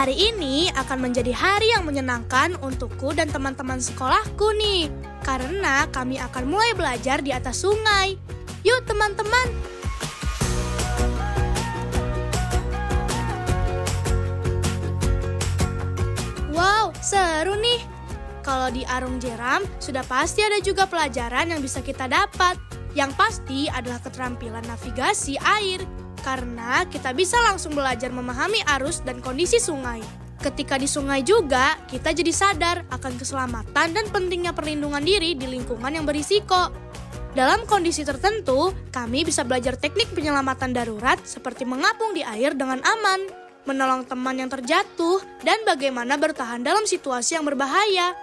Hari ini akan menjadi hari yang menyenangkan untukku dan teman-teman sekolahku nih. Karena kami akan mulai belajar di atas sungai. Yuk teman-teman! Wow, seru nih! Kalau di Arung Jeram, sudah pasti ada juga pelajaran yang bisa kita dapat. Yang pasti adalah keterampilan navigasi air. Karena kita bisa langsung belajar memahami arus dan kondisi sungai. Ketika di sungai juga, kita jadi sadar akan keselamatan dan pentingnya perlindungan diri di lingkungan yang berisiko. Dalam kondisi tertentu, kami bisa belajar teknik penyelamatan darurat seperti mengapung di air dengan aman, menolong teman yang terjatuh, dan bagaimana bertahan dalam situasi yang berbahaya.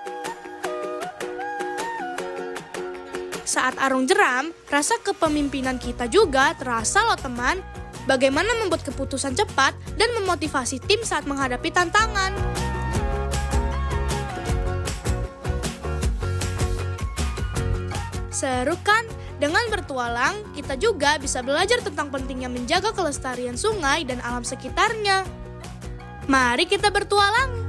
Saat Arung Jeram, rasa kepemimpinan kita juga terasa loh teman. Bagaimana membuat keputusan cepat dan memotivasi tim saat menghadapi tantangan. Seru kan? Dengan bertualang, kita juga bisa belajar tentang pentingnya menjaga kelestarian sungai dan alam sekitarnya. Mari kita bertualang!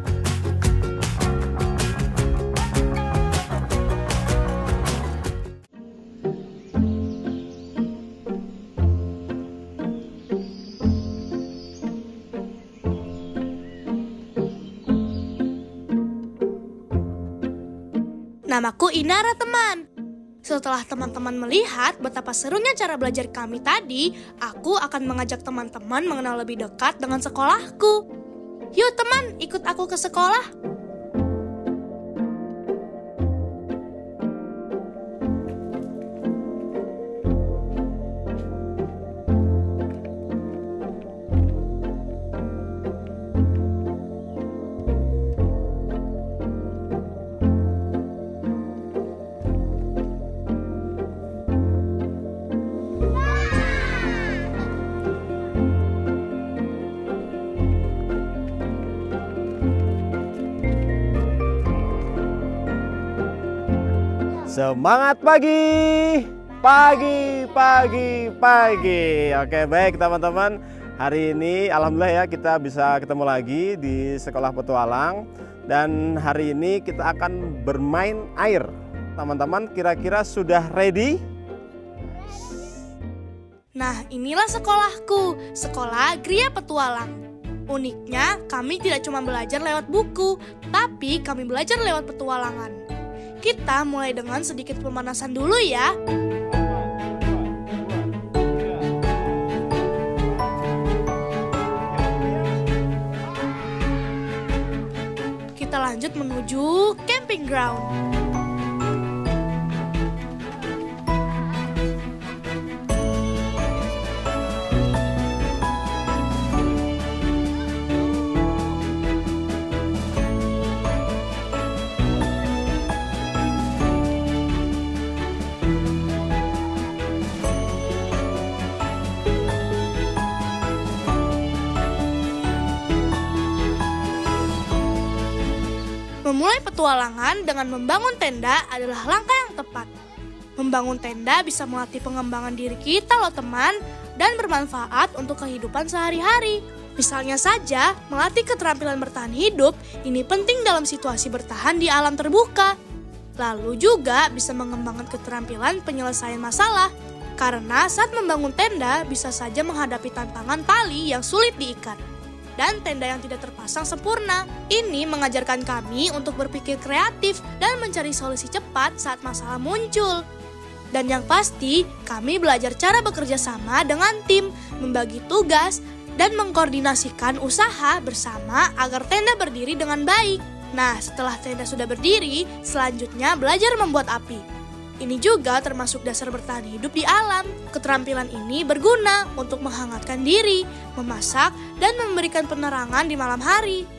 Namaku Inara teman. Setelah teman-teman melihat betapa serunya cara belajar kami tadi, aku akan mengajak teman-teman mengenal lebih dekat dengan sekolahku. Yuk teman, ikut aku ke sekolah. Semangat pagi, pagi, pagi, pagi. Oke, baik teman-teman. Hari ini alhamdulillah ya kita bisa ketemu lagi di Sekolah Petualang. Dan hari ini kita akan bermain air. Teman-teman kira-kira sudah ready? Nah, inilah sekolahku, Sekolah Gria Petualang. Uniknya, kami tidak cuma belajar lewat buku, tapi kami belajar lewat petualangan. Kita mulai dengan sedikit pemanasan dulu ya. Kita lanjut menuju camping ground. Memulai petualangan dengan membangun tenda adalah langkah yang tepat. Membangun tenda bisa melatih pengembangan diri kita loh teman, dan bermanfaat untuk kehidupan sehari-hari. Misalnya saja, melatih keterampilan bertahan hidup, ini penting dalam situasi bertahan di alam terbuka. Lalu juga bisa mengembangkan keterampilan penyelesaian masalah, karena saat membangun tenda bisa saja menghadapi tantangan tali yang sulit diikat. Dan tenda yang tidak terpasang sempurna. Ini mengajarkan kami untuk berpikir kreatif dan mencari solusi cepat saat masalah muncul. Dan yang pasti, kami belajar cara bekerja sama dengan tim, membagi tugas, dan mengkoordinasikan usaha bersama agar tenda berdiri dengan baik. Nah, setelah tenda sudah berdiri, selanjutnya belajar membuat api. Ini juga termasuk dasar bertahan hidup di alam. Keterampilan ini berguna untuk menghangatkan diri, memasak, dan memberikan penerangan di malam hari.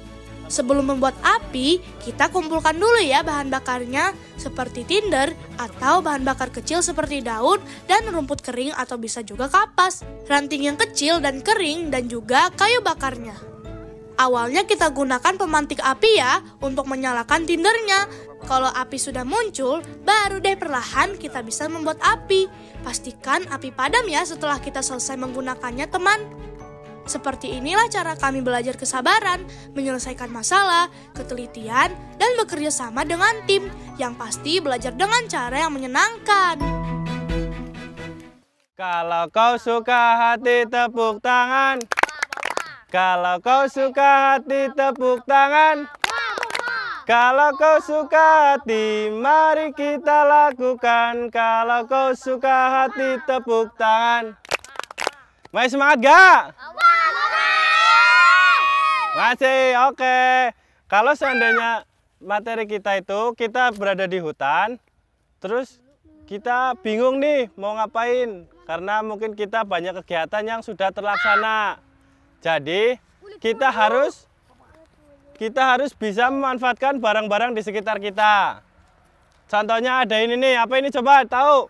Sebelum membuat api, kita kumpulkan dulu ya bahan bakarnya, seperti tinder atau bahan bakar kecil seperti daun dan rumput kering atau bisa juga kapas, ranting yang kecil dan kering, dan juga kayu bakarnya. Awalnya kita gunakan pemantik api ya untuk menyalakan tindernya. Kalau api sudah muncul, baru deh perlahan kita bisa membuat api. Pastikan api padam ya setelah kita selesai menggunakannya teman. Seperti inilah cara kami belajar kesabaran, menyelesaikan masalah, ketelitian, dan bekerja sama dengan tim. Yang pasti belajar dengan cara yang menyenangkan. Kalau kau suka hati tepuk tangan. Kalau kau suka hati tepuk tangan. Kalau kau suka hati, mari kita lakukan. Kalau kau suka hati tepuk tangan. Masih semangat gak? Masih, oke. Kalau seandainya materi kita itu, kita berada di hutan, terus kita bingung nih mau ngapain, karena mungkin kita banyak kegiatan yang sudah terlaksana. Jadi, kita harus bisa memanfaatkan barang-barang di sekitar kita. Contohnya ada ini nih, apa ini coba tahu?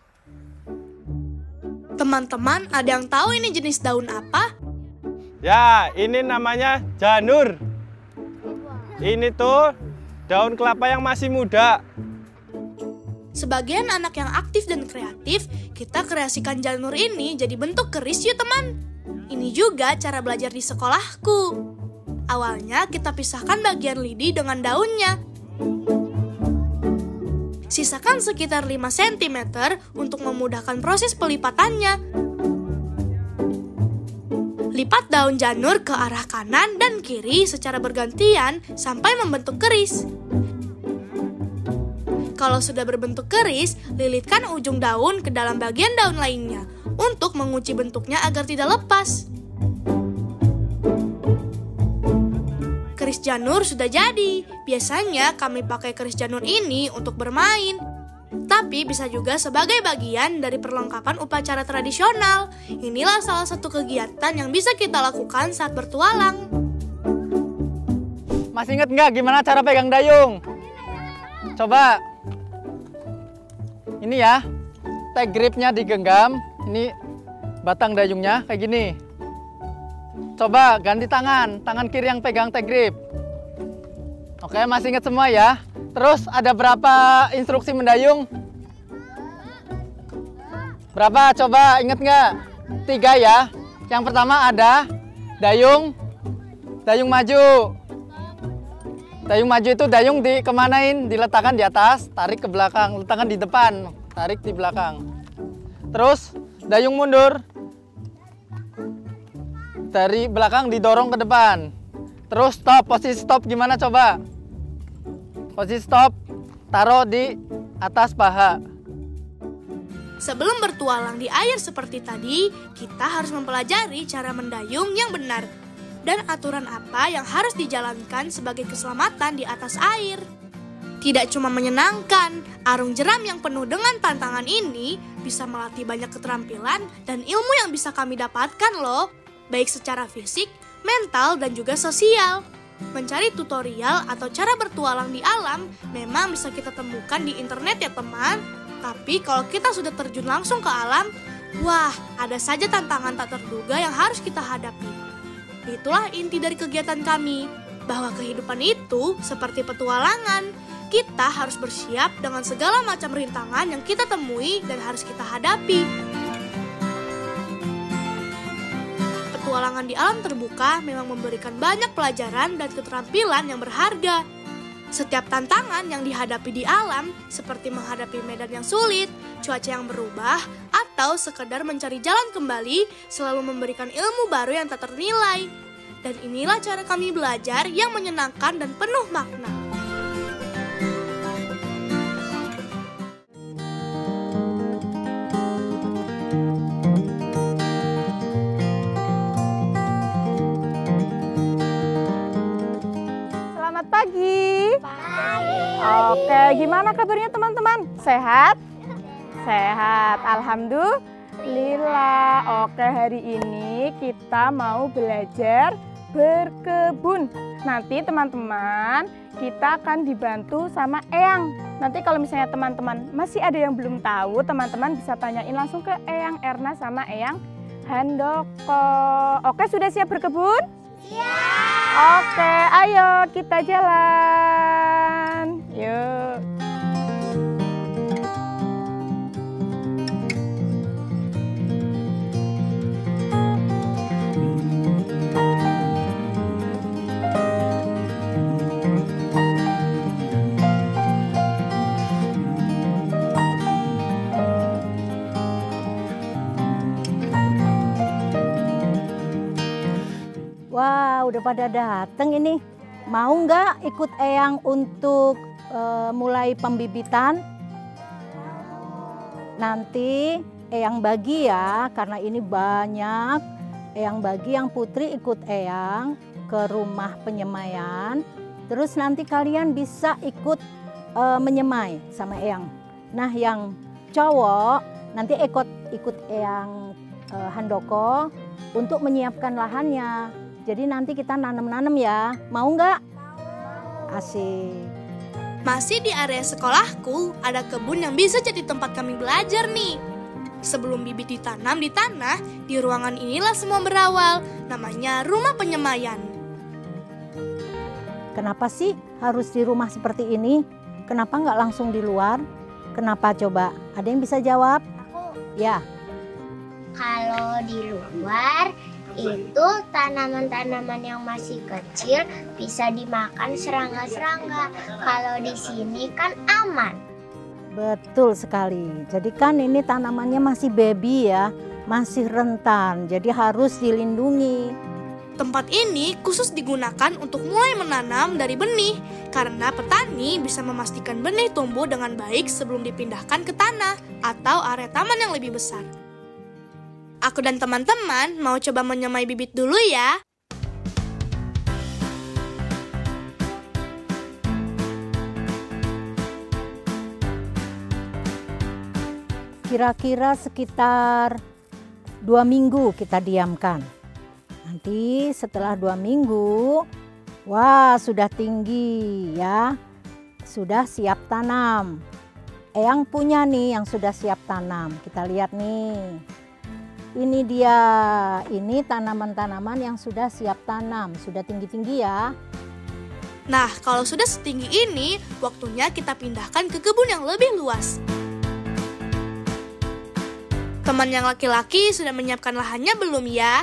Teman-teman, ada yang tahu ini jenis daun apa? Ya, ini namanya janur. Ini tuh daun kelapa yang masih muda. Sebagian anak yang aktif dan kreatif, kita kreasikan janur ini jadi bentuk keris yuk teman. Ini juga cara belajar di sekolahku. Awalnya kita pisahkan bagian lidi dengan daunnya. Sisakan sekitar 5 cm untuk memudahkan proses pelipatannya. Lipat daun janur ke arah kanan dan kiri secara bergantian sampai membentuk keris. Kalau sudah berbentuk keris, lilitkan ujung daun ke dalam bagian daun lainnya untuk mengunci bentuknya agar tidak lepas. Keris janur sudah jadi. Biasanya kami pakai keris janur ini untuk bermain. Tapi bisa juga sebagai bagian dari perlengkapan upacara tradisional. Inilah salah satu kegiatan yang bisa kita lakukan saat bertualang. Masih inget nggak gimana cara pegang dayung? Coba. Ini ya, tag gripnya digenggam. Ini batang dayungnya kayak gini. Coba ganti tangan kiri yang pegang tag grip. Oke, masih ingat semua ya? Terus ada berapa instruksi mendayung? Berapa? Coba inget nggak? 3 ya. Yang pertama ada dayung maju. Dayung maju itu dayung dikemanain? Diletakkan di atas, tarik ke belakang. Letakkan di depan, tarik di belakang. Terus dayung mundur. Dari belakang didorong ke depan. Terus stop, posisi stop gimana coba? Posisi stop, taruh di atas paha. Sebelum bertualang di air seperti tadi, kita harus mempelajari cara mendayung yang benar dan aturan apa yang harus dijalankan sebagai keselamatan di atas air. Tidak cuma menyenangkan, arung jeram yang penuh dengan tantangan ini bisa melatih banyak keterampilan dan ilmu yang bisa kami dapatkan loh, baik secara fisik, mental, dan juga sosial. Mencari tutorial atau cara bertualang di alam memang bisa kita temukan di internet ya teman. Tapi kalau kita sudah terjun langsung ke alam, wah, ada saja tantangan tak terduga yang harus kita hadapi. Itulah inti dari kegiatan kami, bahwa kehidupan itu seperti petualangan. Kita harus bersiap dengan segala macam rintangan yang kita temui dan harus kita hadapi. Petualangan di alam terbuka memang memberikan banyak pelajaran dan keterampilan yang berharga. Setiap tantangan yang dihadapi di alam, seperti menghadapi medan yang sulit, cuaca yang berubah, atau sekedar mencari jalan kembali, selalu memberikan ilmu baru yang tak ternilai. Dan inilah cara kami belajar yang menyenangkan dan penuh makna. Pagi. Oke, gimana kabarnya teman-teman? Sehat? Sehat, alhamdulillah. Oke, hari ini kita mau belajar berkebun. Nanti teman-teman, kita akan dibantu sama Eyang. Nanti kalau misalnya teman-teman masih ada yang belum tahu, teman-teman bisa tanyain langsung ke Eyang Erna sama Eyang Handoko. Oke, sudah siap berkebun? Oke, ayo kita jalan. Yuk. Wah, udah pada dateng ini. Mau nggak ikut Eyang untuk mulai pembibitan? Nanti Eyang bagi ya, karena ini banyak. Eyang bagi yang putri ikut Eyang ke rumah penyemaian. Terus nanti kalian bisa ikut menyemai sama Eyang. Nah, yang cowok nanti ikut Eyang Handoko untuk menyiapkan lahannya. Jadi nanti kita nanam-nanam ya. Mau nggak? Asik. Masih di area sekolahku, ada kebun yang bisa jadi tempat kami belajar nih. Sebelum bibit ditanam di tanah, di ruangan inilah semua berawal. Namanya rumah penyemaian. Kenapa sih harus di rumah seperti ini? Kenapa nggak langsung di luar? Kenapa coba? Ada yang bisa jawab? Aku. Ya. Kalau di luar itu tanaman-tanaman yang masih kecil bisa dimakan serangga-serangga. Kalau di sini kan aman. Betul sekali. Jadi kan ini tanamannya masih baby ya, masih rentan. Jadi harus dilindungi. Tempat ini khusus digunakan untuk mulai menanam dari benih, karena petani bisa memastikan benih tumbuh dengan baik sebelum dipindahkan ke tanah atau area taman yang lebih besar. Aku dan teman-teman mau coba menyemai bibit dulu ya. Kira-kira sekitar 2 minggu kita diamkan. Nanti setelah 2 minggu, wah sudah tinggi ya, sudah siap tanam. Eyang punya nih yang sudah siap tanam, kita lihat nih. Ini dia, ini tanaman-tanaman yang sudah siap tanam, sudah tinggi-tinggi ya. Nah, kalau sudah setinggi ini, waktunya kita pindahkan ke kebun yang lebih luas. Teman yang laki-laki sudah menyiapkan lahannya belum ya?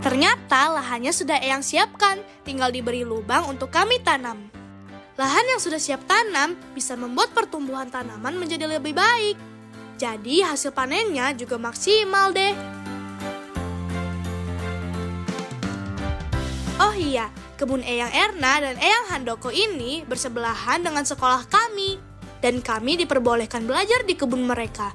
Ternyata lahannya sudah Eyang siapkan, tinggal diberi lubang untuk kami tanam. Lahan yang sudah siap tanam bisa membuat pertumbuhan tanaman menjadi lebih baik. Jadi hasil panennya juga maksimal deh. Oh iya, kebun Eyang Erna dan Eyang Handoko ini bersebelahan dengan sekolah kami. Dan kami diperbolehkan belajar di kebun mereka.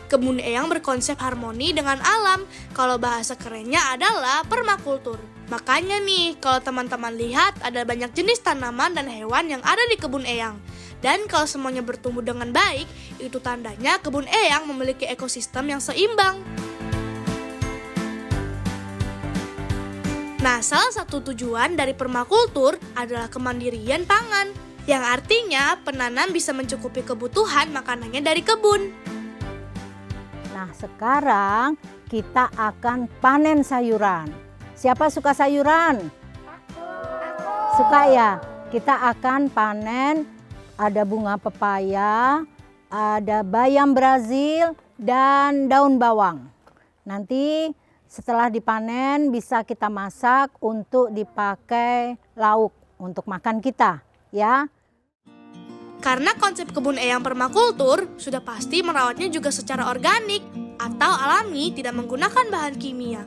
Kebun Eyang berkonsep harmoni dengan alam, kalau bahasa kerennya adalah permakultur. Makanya nih, kalau teman-teman lihat ada banyak jenis tanaman dan hewan yang ada di kebun Eyang. Dan kalau semuanya bertumbuh dengan baik, itu tandanya kebun Eyang memiliki ekosistem yang seimbang. Nah, salah satu tujuan dari permakultur adalah kemandirian pangan, yang artinya penanam bisa mencukupi kebutuhan makanannya dari kebun. Nah, sekarang kita akan panen sayuran. Siapa suka sayuran? Suka ya? Kita akan panen, ada bunga pepaya, ada bayam Brazil, dan daun bawang. Nanti setelah dipanen bisa kita masak untuk dipakai lauk untuk makan kita, ya. Karena konsep kebun Eyang permakultur sudah pasti merawatnya juga secara organik atau alami, tidak menggunakan bahan kimia.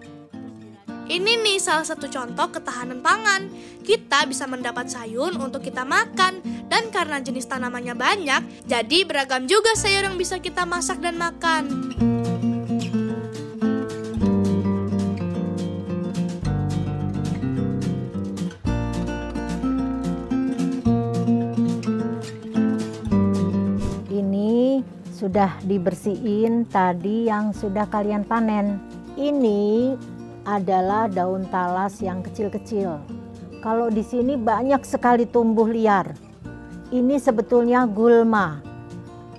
Ini nih salah satu contoh ketahanan pangan. Kita bisa mendapat sayur untuk kita makan, dan karena jenis tanamannya banyak, jadi beragam juga sayur yang bisa kita masak dan makan. Sudah dibersihin tadi yang sudah kalian panen. Ini adalah daun talas yang kecil-kecil. Kalau di sini banyak sekali tumbuh liar. Ini sebetulnya gulma.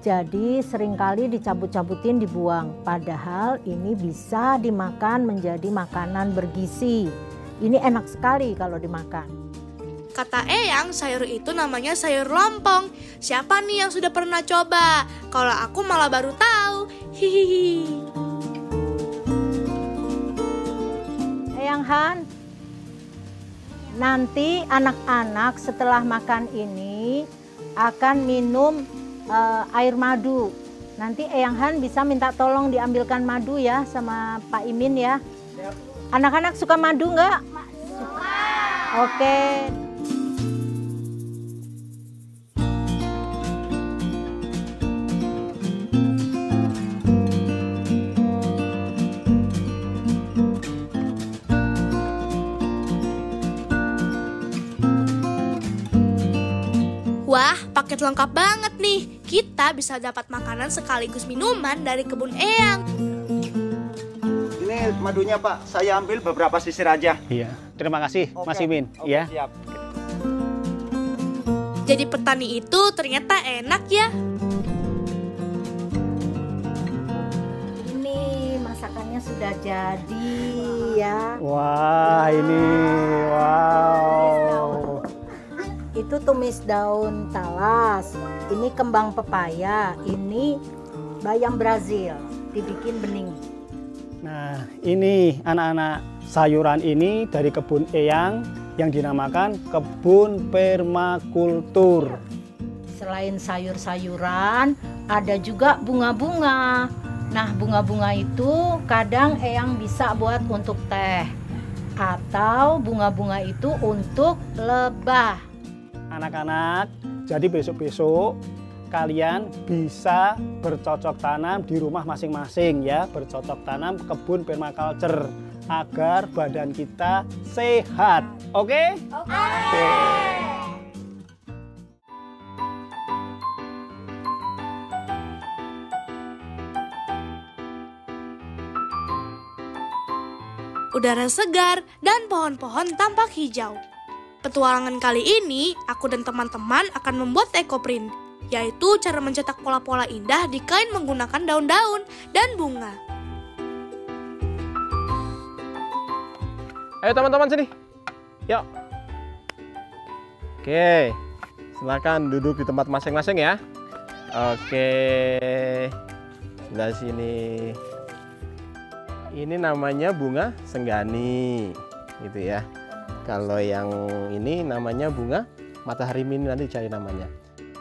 Jadi seringkali dicabut-cabutin, dibuang. Padahal ini bisa dimakan menjadi makanan bergizi. Ini enak sekali kalau dimakan. Kata Eyang, sayur itu namanya sayur lompong. Siapa nih yang sudah pernah coba? Kalau aku malah baru tahu. Hihihi. Eyang Han, nanti anak-anak setelah makan ini akan minum air madu. Nanti Eyang Han bisa minta tolong diambilkan madu ya sama Pak Imin ya. Anak-anak suka madu nggak? Suka. Oke. Wah, paket lengkap banget nih. Kita bisa dapat makanan sekaligus minuman dari kebun Eyang. Ini madunya Pak, saya ambil beberapa sisir aja. Iya, terima kasih Oke. Mas Imin. Oke, Ya. siap. Jadi petani itu ternyata enak ya. Ini masakannya sudah jadi ya. Wah, ini wow. Itu tumis daun talas, ini kembang pepaya, ini bayam Brazil, dibikin bening. Nah, ini anak-anak sayuran ini dari kebun Eyang yang dinamakan kebun permakultur. Selain sayur-sayuran, ada juga bunga-bunga. Nah, bunga-bunga itu kadang Eyang bisa buat untuk teh, atau bunga-bunga itu untuk lebah. Anak-anak, jadi besok-besok kalian bisa bercocok tanam di rumah masing-masing ya, bercocok tanam kebun permaculture agar badan kita sehat. Oke? Oke. Udara segar dan pohon-pohon tampak hijau. Petualangan kali ini, aku dan teman-teman akan membuat ekoprint, yaitu cara mencetak pola-pola indah di kain menggunakan daun-daun dan bunga. Ayo teman-teman sini. Yuk. Oke. Silakan duduk di tempat masing-masing ya. Oke. Sebelah sini. Ini namanya bunga senggani, gitu ya. Kalau yang ini namanya bunga matahari mini, nanti cari namanya.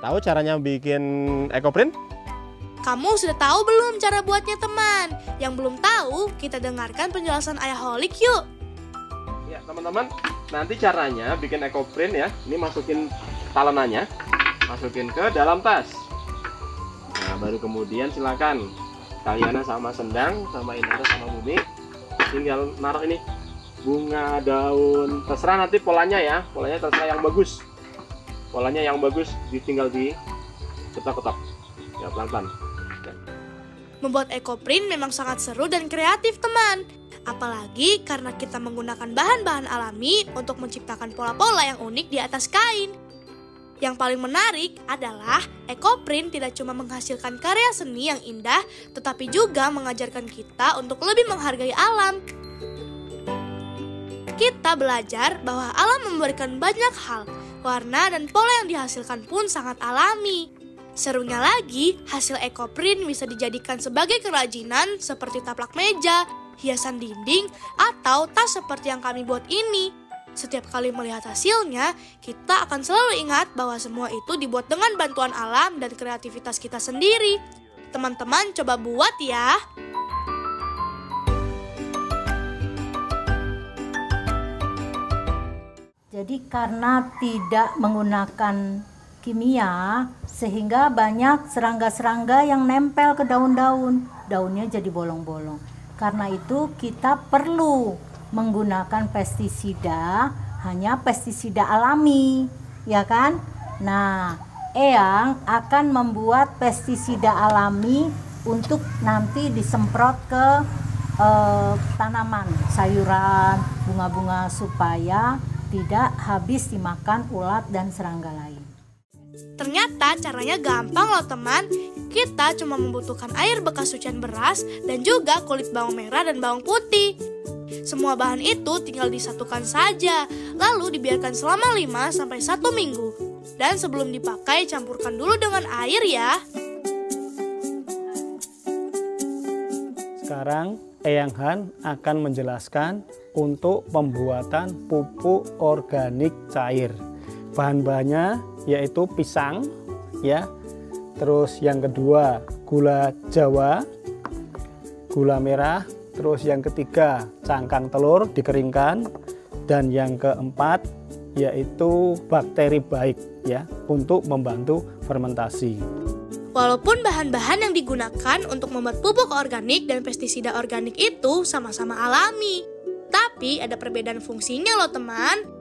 Tahu caranya bikin ekoprint? Kamu sudah tahu belum cara buatnya, teman? Yang belum tahu, kita dengarkan penjelasan Ayah Holik yuk. Ya teman-teman, nanti caranya bikin ekoprint ya. Ini masukin talenannya, masukin ke dalam tas. Nah baru kemudian silakan kalian sama Sendang, sama Inara, sama Bumi tinggal naruh ini bunga, daun, terserah nanti polanya ya, polanya terserah yang bagus. Polanya yang bagus ditinggal di kotak-kotak. Ya pelan-pelan. Membuat ekoprint memang sangat seru dan kreatif, teman. Apalagi karena kita menggunakan bahan-bahan alami untuk menciptakan pola-pola yang unik di atas kain. Yang paling menarik adalah ekoprint tidak cuma menghasilkan karya seni yang indah, tetapi juga mengajarkan kita untuk lebih menghargai alam. Kita belajar bahwa alam memberikan banyak hal, warna dan pola yang dihasilkan pun sangat alami. Serunya lagi, hasil ekoprint bisa dijadikan sebagai kerajinan seperti taplak meja, hiasan dinding, atau tas seperti yang kami buat ini. Setiap kali melihat hasilnya, kita akan selalu ingat bahwa semua itu dibuat dengan bantuan alam dan kreativitas kita sendiri. Teman-teman coba buat ya. Jadi karena tidak menggunakan kimia, sehingga banyak serangga-serangga yang nempel ke daun-daun. Daunnya jadi bolong-bolong. Karena itu kita perlu menggunakan pestisida, hanya pestisida alami, ya kan? Nah, Eyang akan membuat pestisida alami untuk nanti disemprot ke tanaman, sayuran, bunga-bunga supaya tidak habis dimakan ulat dan serangga lain. Ternyata caranya gampang loh teman. Kita cuma membutuhkan air bekas cucian beras dan juga kulit bawang merah dan bawang putih. Semua bahan itu tinggal disatukan saja, lalu dibiarkan selama 5-1 minggu. Dan sebelum dipakai, campurkan dulu dengan air ya. Sekarang Eyang Han akan menjelaskan untuk pembuatan pupuk organik cair. Bahan-bahannya yaitu pisang ya. Terus yang kedua gula Jawa, gula merah, terus yang ketiga cangkang telur dikeringkan, dan yang keempat yaitu bakteri baik ya untuk membantu fermentasi. Walaupun bahan-bahan yang digunakan untuk membuat pupuk organik dan pestisida organik itu sama-sama alami, tapi ada perbedaan fungsinya loh teman.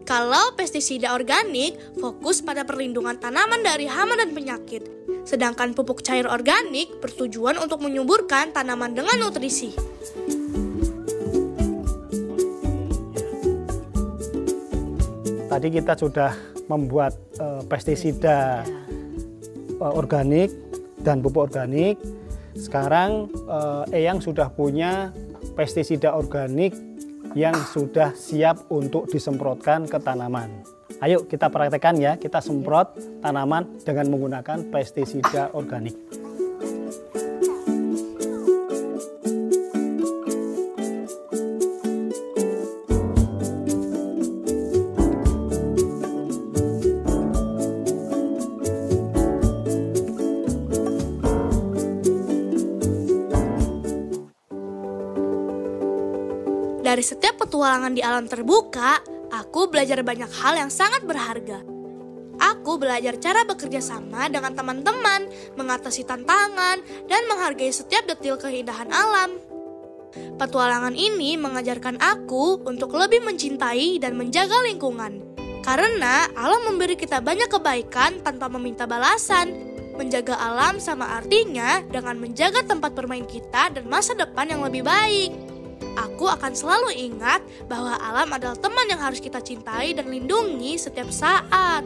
Kalau pestisida organik fokus pada perlindungan tanaman dari hama dan penyakit, sedangkan pupuk cair organik bertujuan untuk menyuburkan tanaman dengan nutrisi. Tadi kita sudah membuat pestisida organik dan pupuk organik. Sekarang Eyang sudah punya pestisida organik yang sudah siap untuk disemprotkan ke tanaman. Ayo kita praktekkan ya, kita semprot tanaman dengan menggunakan pestisida organik. Dari setiap petualangan di alam terbuka, aku belajar banyak hal yang sangat berharga. Aku belajar cara bekerja sama dengan teman-teman, mengatasi tantangan, dan menghargai setiap detil keindahan alam. Petualangan ini mengajarkan aku untuk lebih mencintai dan menjaga lingkungan. Karena alam memberi kita banyak kebaikan tanpa meminta balasan. Menjaga alam sama artinya dengan menjaga tempat bermain kita dan masa depan yang lebih baik. Aku akan selalu ingat bahwa alam adalah teman yang harus kita cintai dan lindungi setiap saat.